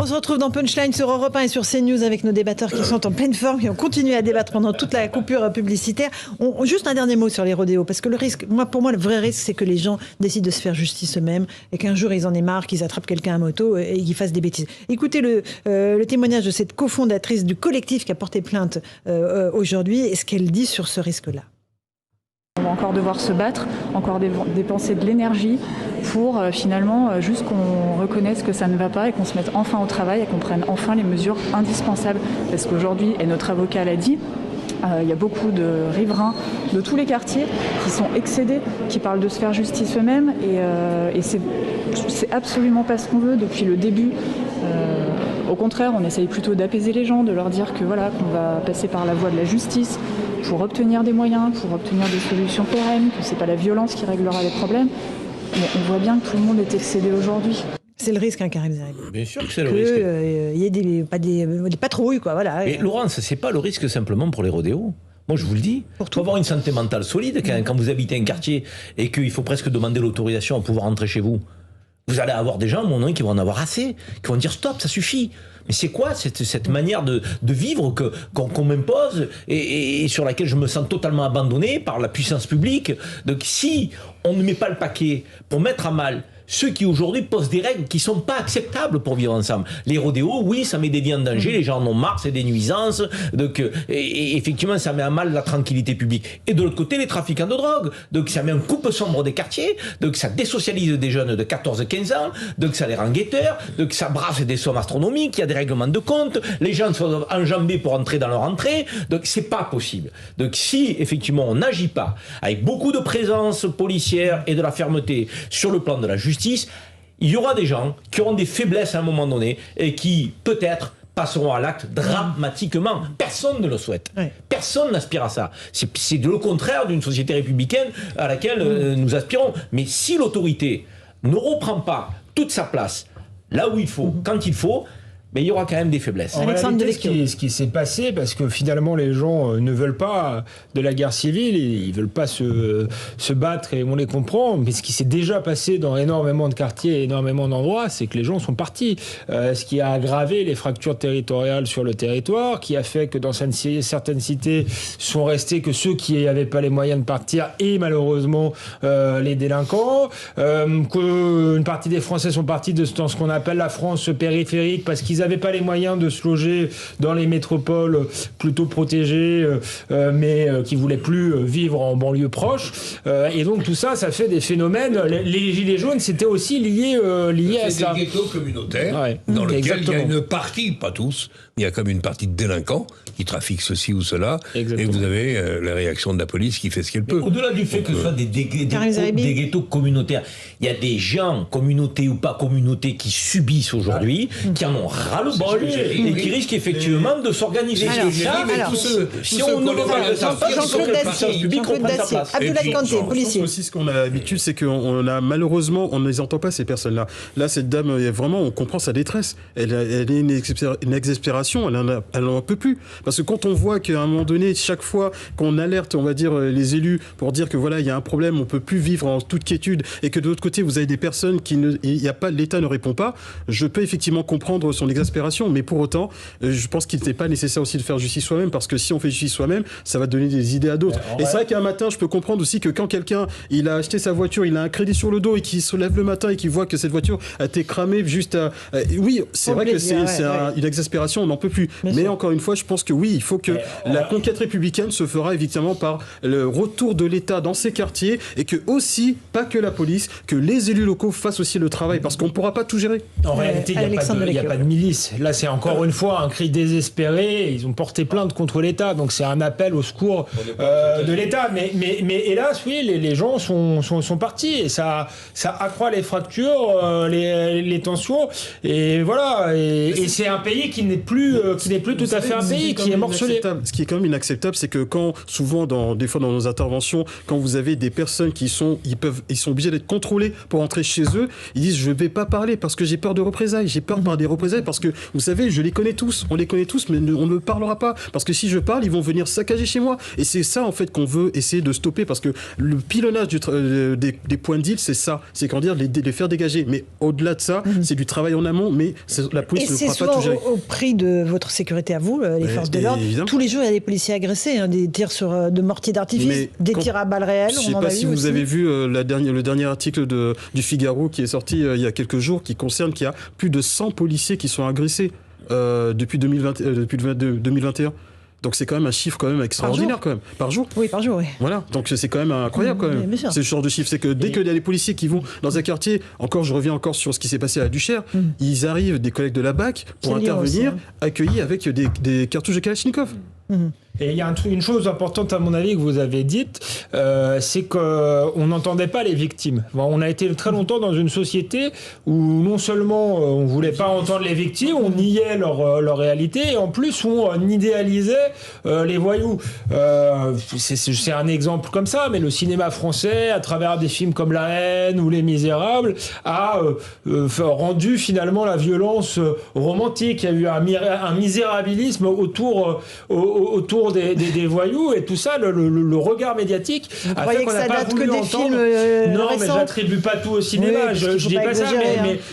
On se retrouve dans Punchline sur Europe 1 et sur CNews avec nos débatteurs qui sont en pleine forme et on continue à débattre pendant toute la coupure publicitaire. Juste un dernier mot sur les rodéos, parce que le risque, pour moi, le vrai risque, c'est que les gens décident de se faire justice eux-mêmes et qu'un jour ils en aient marre, qu'ils attrapent quelqu'un à moto et qu'ils fassent des bêtises. Écoutez le témoignage de cette cofondatrice du collectif qui a porté plainte aujourd'hui et ce qu'elle dit sur ce risque-là. On va encore devoir se battre, encore dépenser de l'énergie pour finalement juste qu'on reconnaisse que ça ne va pas et qu'on se mette enfin au travail et qu'on prenne enfin les mesures indispensables. Parce qu'aujourd'hui, et notre avocat l'a dit, il y a beaucoup de riverains de tous les quartiers qui sont excédés, qui parlent de se faire justice eux-mêmes et c'est absolument pas ce qu'on veut depuis le début. Au contraire, on essaye plutôt d'apaiser les gens, de leur dire que voilà, qu'on va passer par la voie de la justice pour obtenir des moyens, pour obtenir des solutions pérennes, que c'est pas la violence qui réglera les problèmes. Mais on voit bien que tout le monde est excédé aujourd'hui. C'est le risque, Karim Zeribi. Bien sûr que c'est le risque. Il y ait des patrouilles, quoi. Voilà. Mais Laurence, c'est pas le risque simplement pour les rodéos. Moi, je vous le dis, il faut avoir une santé mentale solide quand vous habitez un quartier et qu'il faut presque demander l'autorisation pour pouvoir rentrer chez vous. Vous allez avoir des gens, à un moment donné, qui vont en avoir assez, qui vont dire stop, ça suffit. Mais c'est quoi cette manière de vivre qu'on m'impose et sur laquelle je me sens totalement abandonné par la puissance publique? Donc si on ne met pas le paquet pour mettre à mal ceux qui aujourd'hui posent des règles qui ne sont pas acceptables pour vivre ensemble. Les rodéos, oui, ça met des vies en danger, les gens en ont marre, c'est des nuisances, donc, et effectivement, ça met à mal la tranquillité publique. Et de l'autre côté, les trafiquants de drogue, donc ça met un coupe sombre des quartiers, donc ça désocialise des jeunes de 14-15 ans, donc ça les rend guetteurs, donc ça brasse des sommes astronomiques, il y a des règlements de compte, les gens sont enjambés pour entrer dans leur entrée, donc c'est pas possible. Donc si, effectivement, on n'agit pas avec beaucoup de présence policière et de la fermeté sur le plan de la justice, il y aura des gens qui auront des faiblesses à un moment donné et qui, peut-être, passeront à l'acte dramatiquement. Personne ne le souhaite. Personne n'aspire à ça. C'est le contraire d'une société républicaine à laquelle nous aspirons. Mais si l'autorité ne reprend pas toute sa place là où il faut, quand il faut, mais il y aura quand même des faiblesses. En réalité, ce qui s'est passé, parce que finalement les gens ne veulent pas de la guerre civile, ils ne veulent pas se battre et on les comprend, mais ce qui s'est déjà passé dans énormément de quartiers et énormément d'endroits, c'est que les gens sont partis. Ce qui a aggravé les fractures territoriales sur le territoire, qui a fait que dans certaines cités sont restés que ceux qui n'avaient pas les moyens de partir et malheureusement les délinquants, qu'une partie des Français sont partis dans ce qu'on appelle la France périphérique parce qu'ils n'avaient pas les moyens de se loger dans les métropoles plutôt protégées, mais qui ne voulaient plus vivre en banlieue proche. Et donc tout ça, ça fait des phénomènes. Les gilets jaunes, c'était aussi lié à ça. C'est des ghettos communautaires dans lesquels il y a une partie, pas tous, mais il y a comme une partie de délinquants qui trafiquent ceci ou cela. Exactement. Et vous avez la réaction de la police qui fait ce qu'elle peut. Au-delà du fait que ce soit des ghettos communautaires, il y a des gens, communautés ou pas communautés, qui subissent aujourd'hui, qui en ont ras-le-bol et qui risquent effectivement de s'organiser. Si on ne regarde pas, Jean-Claude Dacier, Abdoulaye Kanté, policier. Aussi, ce qu'on a l'habitude, c'est qu'on a malheureusement, on ne les entend pas, ces personnes-là. Là, cette dame, vraiment, on comprend sa détresse. Elle est une exaspération, elle n'en peut plus. Parce que quand on voit qu'à un moment donné, chaque fois qu'on alerte, on va dire, les élus pour dire que voilà, il y a un problème, on peut plus vivre en toute quiétude, et que de l'autre côté, vous avez des personnes l'État ne répond pas, je peux effectivement comprendre son exaspération, mais pour autant, je pense qu'il n'était pas nécessaire aussi de faire justice soi-même, parce que si on fait justice soi-même, ça va donner des idées à d'autres. Et c'est vrai qu'un matin, je peux comprendre aussi que quand quelqu'un, il a acheté sa voiture, il a un crédit sur le dos, et qu'il se lève le matin et qu'il voit que cette voiture a été cramée juste à... oui, c'est vrai que c'est une exaspération, on n'en peut plus. Mais encore une fois, je pense que oui, il faut que la conquête républicaine se fera évidemment par le retour de l'État dans ces quartiers, et que aussi, pas que la police, que les élus locaux fassent aussi le travail, parce qu'on ne pourra pas tout gérer. En réalité, il n'y a pas de milice. Là, c'est encore une fois un cri désespéré. Ils ont porté plainte contre l'État, donc c'est un appel au secours de l'État. Mais hélas, oui, les gens sont partis, et ça accroît les fractures, les tensions, et voilà. Et c'est un pays qui n'est plus tout à fait un pays, qui est morcelé. Ce qui est quand même inacceptable, c'est que souvent, des fois dans nos interventions, quand vous avez des personnes qui sont obligés d'être contrôlés pour entrer chez eux, ils disent je ne vais pas parler parce que j'ai peur de représailles, j'ai peur par des représailles parce que, vous savez, je les connais tous, on les connaît tous, mais on ne parlera pas. Parce que si je parle, ils vont venir saccager chez moi. Et c'est ça, en fait, qu'on veut essayer de stopper, parce que le pilonnage des points de deal, c'est ça. C'est quand dire les faire dégager. Mais au-delà de ça, c'est du travail en amont, mais la police ne pourra pas tout gérer. Au prix de votre sécurité à vous, les forces de l'ordre. Évidemment. Tous les jours, il y a des policiers agressés, hein, des tirs de mortiers d'artifice, des tirs à balles réelles. Je ne sais pas si vous avez vu le dernier article du Figaro qui est sorti il y a quelques jours, qui concerne qu'il y a plus de 100 policiers qui sont agressés depuis 2021. Donc c'est quand même un chiffre quand même extraordinaire quand même. Par jour. Oui, par jour, oui. Voilà, donc c'est quand même incroyable quand même. C'est ce genre de chiffre. C'est que dès qu'il y a des policiers qui vont dans un quartier, je reviens encore sur ce qui s'est passé à Duchère, ils arrivent, des collègues de la BAC, pour intervenir, accueillis avec des cartouches de Kalachnikov. Et il y a une chose importante à mon avis que vous avez dite, c'est qu'on n'entendait pas les victimes. Bon, on a été très longtemps dans une société où non seulement on ne voulait pas entendre les victimes, on niait leur réalité, et en plus on idéalisait les voyous. C'est un exemple comme ça, mais le cinéma français, à travers des films comme La Haine ou Les Misérables, a rendu finalement la violence romantique. Il y a eu un misérabilisme autour des voyous, et tout ça, le regard médiatique a fait qu'on n'a pas voulu entendre. Non, mais j'attribue pas tout au cinéma, je dis pas ça,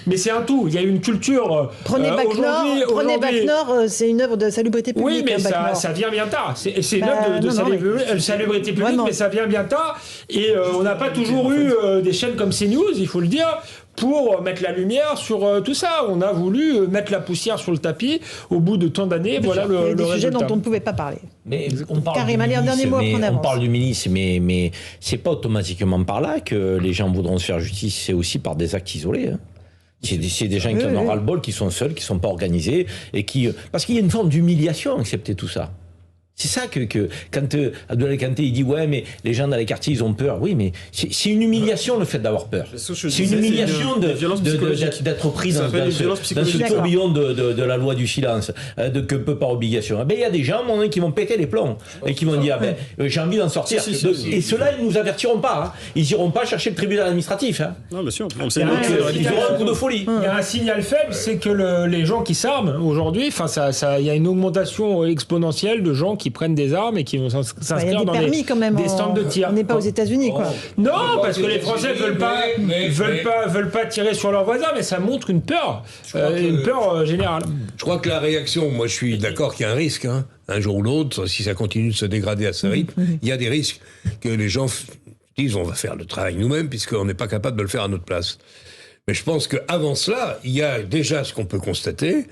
mais c'est un tout. Il y a une culture. Prenez Bac Nord, c'est une œuvre de salubrité publique. Oui, mais ça vient bien tard. C'est une œuvre de salubrité publique, mais ça vient bien tard. Et on n'a pas toujours eu des chaînes comme CNews, il faut le dire, pour mettre la lumière sur tout ça. On a voulu mettre la poussière sur le tapis au bout de tant d'années. Voilà le résultat. Des sujets dont on ne pouvait pas parler. Mais on parle du ministre, mais c'est pas automatiquement par là que les gens voudront se faire justice. C'est aussi par des actes isolés. Hein. C'est des gens qui en ont ras-le-bol, qui sont seuls, qui sont pas organisés, et parce qu'il y a une forme d'humiliation à accepter tout ça. C'est ça que quand Abdoulaye Kanté il dit ouais mais les gens dans les quartiers ils ont peur. Oui mais c'est une humiliation le fait d'avoir peur. C'est une humiliation d'être pris dans ce tourbillon de la loi du silence, que peu par obligation. Il y a des gens qui vont péter les plombs et qui vont dire j'ai envie d'en sortir. Et ceux-là ils nous avertiront pas. Hein. Ils iront pas chercher le tribunal administratif. Hein. Non bien sûr. Ils auront un coup de folie. Il y a un signal faible, c'est que les gens qui s'arment aujourd'hui, il y a une augmentation exponentielle de gens qui prennent des armes et qui vont s'inscrire dans des stands de tir. On n'est pas aux États-Unis, quoi. Non, parce que les Français veulent pas tirer sur leurs voisins, mais ça montre une peur, générale. Je crois que la réaction, moi je suis d'accord qu'il y a un risque, hein. Un jour ou l'autre, si ça continue de se dégrader à ce rythme, il y a des risques que les gens disent on va faire le travail nous-mêmes puisqu'on n'est pas capable de le faire à notre place. Mais je pense qu'avant cela, il y a déjà ce qu'on peut constater,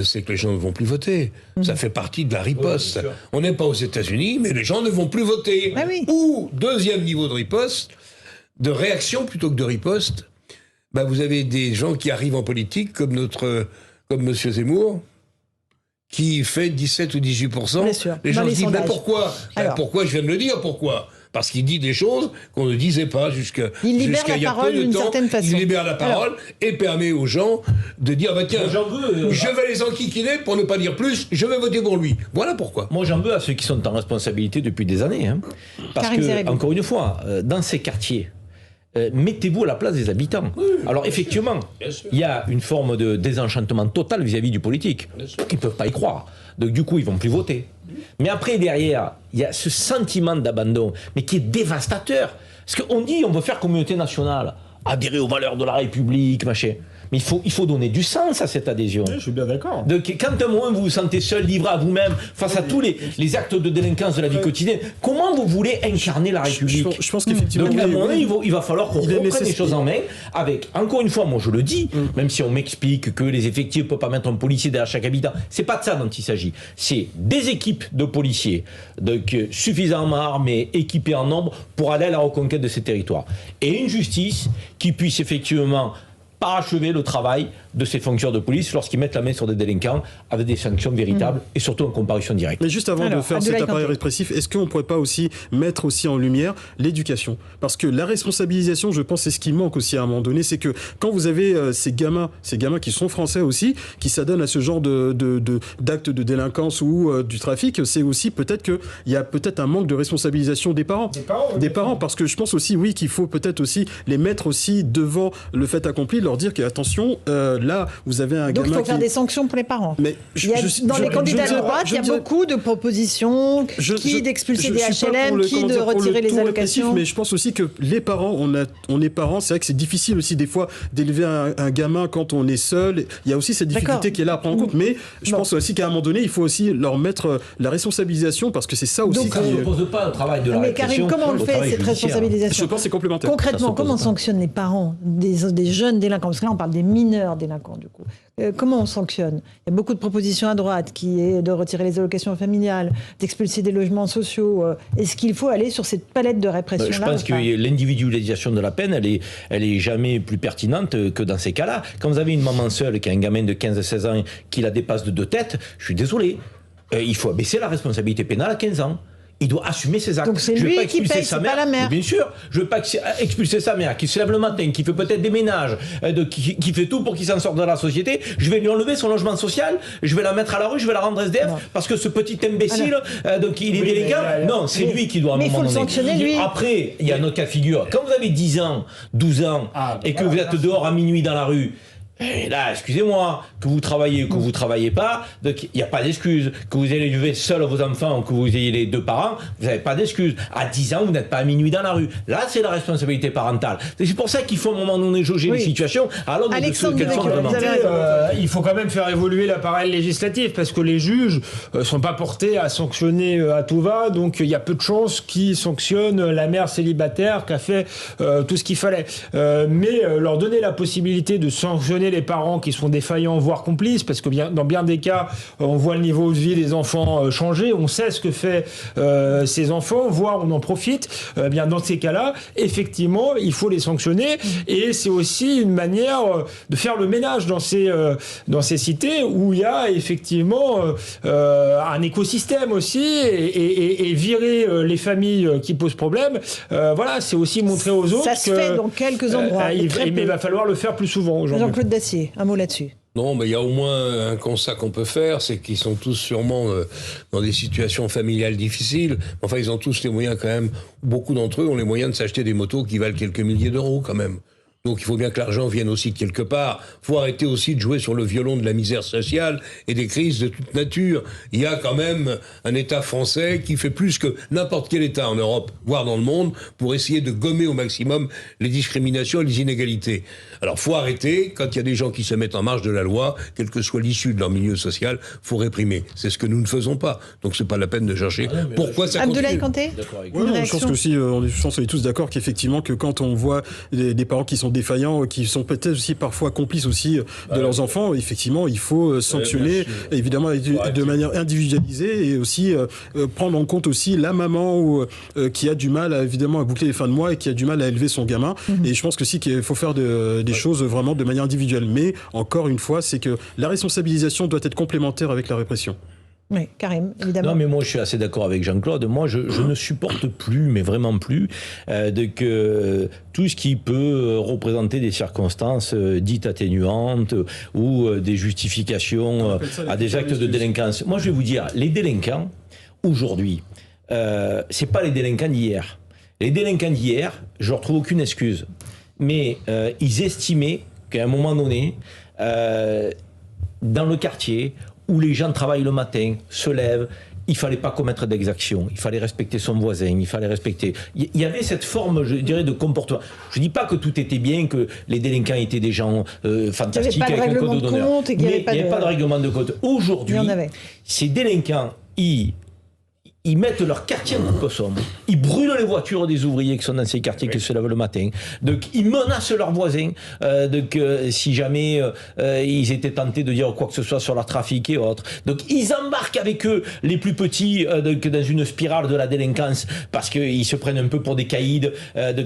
c'est que les gens ne vont plus voter. Ça fait partie de la riposte. On n'est pas aux États-Unis, mais les gens ne vont plus voter. Ou, deuxième niveau de riposte, de réaction plutôt que de riposte, vous avez des gens qui arrivent en politique, comme M. Zemmour, qui fait 17 ou 18%. Les gens se disent, pourquoi ? Pourquoi ? Je viens de le dire, pourquoi ? Parce qu'il dit des choses qu'on ne disait pas jusqu'à il y a peu de temps. Il libère la parole et permet aux gens de dire tiens, je vais les enquiquiner pour ne pas dire plus, je vais voter pour lui. Voilà pourquoi. Moi j'en veux à ceux qui sont en responsabilité depuis des années. Hein. Parce que, encore une fois, dans ces quartiers, mettez-vous à la place des habitants. Alors effectivement, il y a une forme de désenchantement total vis-à-vis du politique. Ils ne peuvent pas y croire. Donc du coup, ils ne vont plus voter. Mais après, derrière, il y a ce sentiment d'abandon, mais qui est dévastateur. Parce qu'on dit, on veut faire communauté nationale, adhérer aux valeurs de la République, machin. Mais il faut donner du sens à cette adhésion. Oui, je suis bien d'accord. Donc, quand à un moment vous vous sentez seul, livré à vous-même, face à tous les actes de délinquance de la vie quotidienne, comment vous voulez incarner la République ? Je pense qu'effectivement... Donc, à un moment, il va falloir qu'on reprenne les choses en main avec, encore une fois, moi je le dis, même si on m'explique que les effectifs ne peuvent pas mettre un policier derrière chaque habitant, c'est pas de ça dont il s'agit. C'est des équipes de policiers, donc suffisamment armés, équipés en nombre pour aller à la reconquête de ces territoires. Et une justice qui puisse effectivement parachever le travail de ces fonctionnaires de police lorsqu'ils mettent la main sur des délinquants avec des sanctions véritables et surtout en comparution directe. Mais juste avant de faire cet appareil répressif, est-ce qu'on ne pourrait pas aussi mettre aussi en lumière l'éducation ? Parce que la responsabilisation, je pense, c'est ce qui manque aussi à un moment donné, c'est que quand vous avez ces gamins qui sont français aussi, qui s'adonnent à ce genre d'actes de délinquance ou du trafic, c'est aussi peut-être qu'il y a peut-être un manque de responsabilisation des parents. Des parents, parce que je pense aussi, oui, qu'il faut peut-être aussi les mettre aussi devant le fait accompli, leur leur dire que attention, là, vous avez un Donc gamin il faut faire des sanctions pour les parents. Mais dans les candidats de droite, il y a beaucoup de propositions d'expulser des HLM, de retirer les allocations. Mais je pense aussi que les parents, on est parents, c'est vrai que c'est difficile aussi des fois d'élever un gamin quand on est seul. Il y a aussi cette difficulté qui est là à prendre en compte. Mais je pense aussi qu'à un moment donné, il faut aussi leur mettre la responsabilisation parce que c'est ça aussi ça ne pose pas un travail de la répression. Mais Karim, comment on le fait, cette responsabilisation? Je pense que c'est complémentaire. Concrètement, comment on sanctionne les parents des jeunes délinquants? Parce que là, on parle des mineurs délinquants, du coup. Comment on sanctionne? Il y a beaucoup de propositions à droite qui est de retirer les allocations familiales, d'expulser des logements sociaux. Est-ce qu'il faut aller sur cette palette de répression-là? Je pense que l'individualisation de la peine, elle est jamais plus pertinente que dans ces cas-là. Quand vous avez une maman seule qui a un gamin de 15-16 ans qui la dépasse de 2 têtes, je suis désolé. Il faut abaisser la responsabilité pénale à 15 ans. Il doit assumer ses actes. Donc c'est lui qui paye, c'est pas la mère. Bien sûr, je ne veux pas expulser sa mère, qui se lève le matin, qui fait peut-être des ménages, qui fait tout pour qu'il s'en sorte de la société. Je vais lui enlever son logement social, je vais la mettre à la rue, je vais la rendre SDF, parce que ce petit imbécile, donc il est délinquant. Non, c'est lui qui doit à un moment donné. Mais il faut le sanctionner, lui. Après, il y a un autre cas de figure. Quand vous avez 10 ans, 12 ans, et que vous êtes dehors à minuit dans la rue, et là, excusez-moi, que vous travaillez ou que vous travaillez pas, donc il n'y a pas d'excuse. Que vous ayez élevé seul vos enfants ou que vous ayez les 2 parents, vous n'avez pas d'excuse. À 10 ans, vous n'êtes pas à minuit dans la rue. Là, c'est la responsabilité parentale. C'est pour ça qu'il faut à un moment donné jauger les situations à l'aune de ce qu'elles sont vraiment. Il faut quand même faire évoluer l'appareil législatif parce que les juges sont pas portés à sanctionner à tout va, donc il y a peu de chances qu'ils sanctionnent la mère célibataire qui a fait tout ce qu'il fallait. Mais leur donner la possibilité de sanctionner les parents qui sont défaillants, voire complices, parce que dans bien des cas, on voit le niveau de vie des enfants changer, on sait ce que fait ces enfants, voire on en profite. Bien dans ces cas-là, effectivement, il faut les sanctionner, et c'est aussi une manière de faire le ménage dans ces cités où il y a effectivement un écosystème aussi, et virer les familles qui posent problème. Voilà, c'est aussi montrer aux autres ça se fait dans quelques endroits. Mais il va falloir le faire plus souvent aujourd'hui. Jean-Claude Dacier, un mot là-dessus. Non, mais il y a au moins un constat qu'on peut faire, c'est qu'ils sont tous sûrement dans des situations familiales difficiles. Enfin, ils ont tous les moyens quand même, beaucoup d'entre eux ont les moyens de s'acheter des motos qui valent quelques milliers d'euros quand même. Donc il faut bien que l'argent vienne aussi de quelque part. Il faut arrêter aussi de jouer sur le violon de la misère sociale et des crises de toute nature. Il y a quand même un État français qui fait plus que n'importe quel État en Europe, voire dans le monde, pour essayer de gommer au maximum les discriminations et les inégalités. Alors faut arrêter, quand il y a des gens qui se mettent en marge de la loi, quelle que soit l'issue de leur milieu social, faut réprimer. C'est ce que nous ne faisons pas. Donc c'est pas la peine de chercher pourquoi ça continue. Abdoulaye Kanté ? Je pense que aussi, on est tous d'accord qu'effectivement, que quand on voit des parents qui sont défaillants, qui sont peut-être aussi parfois complices aussi de leurs enfants, effectivement, il faut sanctionner, évidemment, de manière individualisée, et aussi prendre en compte aussi la maman qui a du mal, évidemment, à boucler les fins de mois et qui a du mal à élever son gamin. Et je pense que aussi qu'il faut faire des choses vraiment de manière individuelle. Mais, encore une fois, c'est que la responsabilisation doit être complémentaire avec la répression. Oui, Karim, évidemment. Non, mais moi, je suis assez d'accord avec Jean-Claude. Moi, je ne supporte plus, mais vraiment plus, que tout ce qui peut représenter des circonstances dites atténuantes ou des justifications à des actes de délinquance. Moi, je vais vous dire, les délinquants, aujourd'hui, c'est pas les délinquants d'hier. Les délinquants d'hier, je leur trouve aucune excuse. Mais ils estimaient qu'à un moment donné, dans le quartier, où les gens travaillent le matin, se lèvent, il fallait pas commettre d'exactions, il fallait respecter son voisin, il fallait respecter... Il y avait cette forme, je dirais, de comportement. Je dis pas que tout était bien, que les délinquants étaient des gens fantastiques avec un code d'honneur. Mais il n'y avait pas de règlement de compte. Aujourd'hui, ces délinquants, ils mettent leur quartier en possum. Ils brûlent les voitures des ouvriers qui sont dans ces quartiers qui se lèvent le matin. Donc, ils menacent leurs voisins. Donc, si jamais ils étaient tentés de dire quoi que ce soit sur leur trafic et autres. Donc, ils embarquent avec eux les plus petits dans une spirale de la délinquance parce qu'ils se prennent un peu pour des caïds.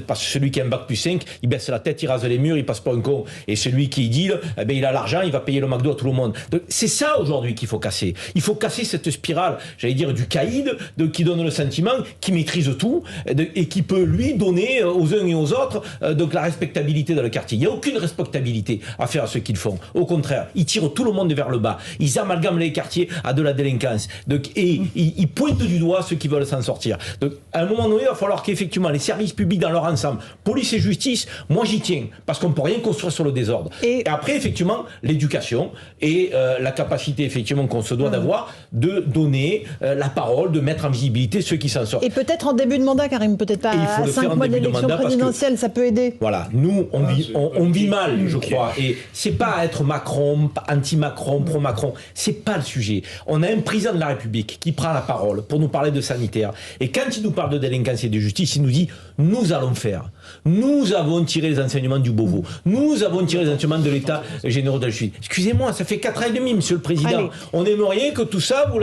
Parce que celui qui a un bac plus 5, il baisse la tête, il rase les murs, il passe pour un con. Et celui qui deal, il a l'argent, il va payer le McDo à tout le monde. Donc, c'est ça aujourd'hui qu'il faut casser. Il faut casser cette spirale, j'allais dire, du caïd, qui donne le sentiment qu'il maîtrise tout et qui peut lui donner aux uns et aux autres donc la respectabilité dans le quartier. Il n'y a aucune respectabilité à faire à ce qu'ils font. Au contraire, ils tirent tout le monde vers le bas. Ils amalgament les quartiers à de la délinquance. Donc, et ils pointent du doigt ceux qui veulent s'en sortir. Donc, à un moment donné, il va falloir qu'effectivement les services publics dans leur ensemble, police et justice, moi j'y tiens, parce qu'on ne peut rien construire sur le désordre. Et après, effectivement, l'éducation et la capacité, effectivement, qu'on se doit d'avoir de donner la parole, de mettre en visibilité ceux qui s'en sortent. Et peut-être en début de mandat, Karim, peut-être pas à 5 mois de l'élection présidentielle, ça peut aider. Voilà, nous, on vit mal, je crois. Et c'est pas être Macron, anti-Macron, pro-Macron. C'est pas le sujet. On a un président de la République qui prend la parole pour nous parler de sanitaire. Et quand il nous parle de délinquance et de justice, il nous dit « nous allons faire ». Nous avons tiré les enseignements du Beauvau. Nous avons tiré les enseignements de l'État généraux de la justice. Excusez-moi, ça fait 4 ans et demi, Monsieur le Président. Allez. On aimerait que tout ça, vous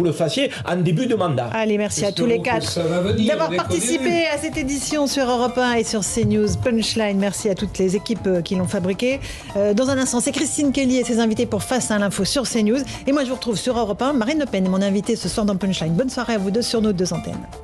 le fassiez en début de mandat. Allez, merci à tous les 4 d'avoir participé à cette édition sur Europe 1 et sur CNews Punchline. Merci à toutes les équipes qui l'ont fabriqué. Dans un instant, c'est Christine Kelly et ses invités pour Face à l'info sur CNews. Et moi, je vous retrouve sur Europe 1. Marine Le Pen est mon invitée ce soir dans Punchline. Bonne soirée à vous deux sur nos 2 antennes.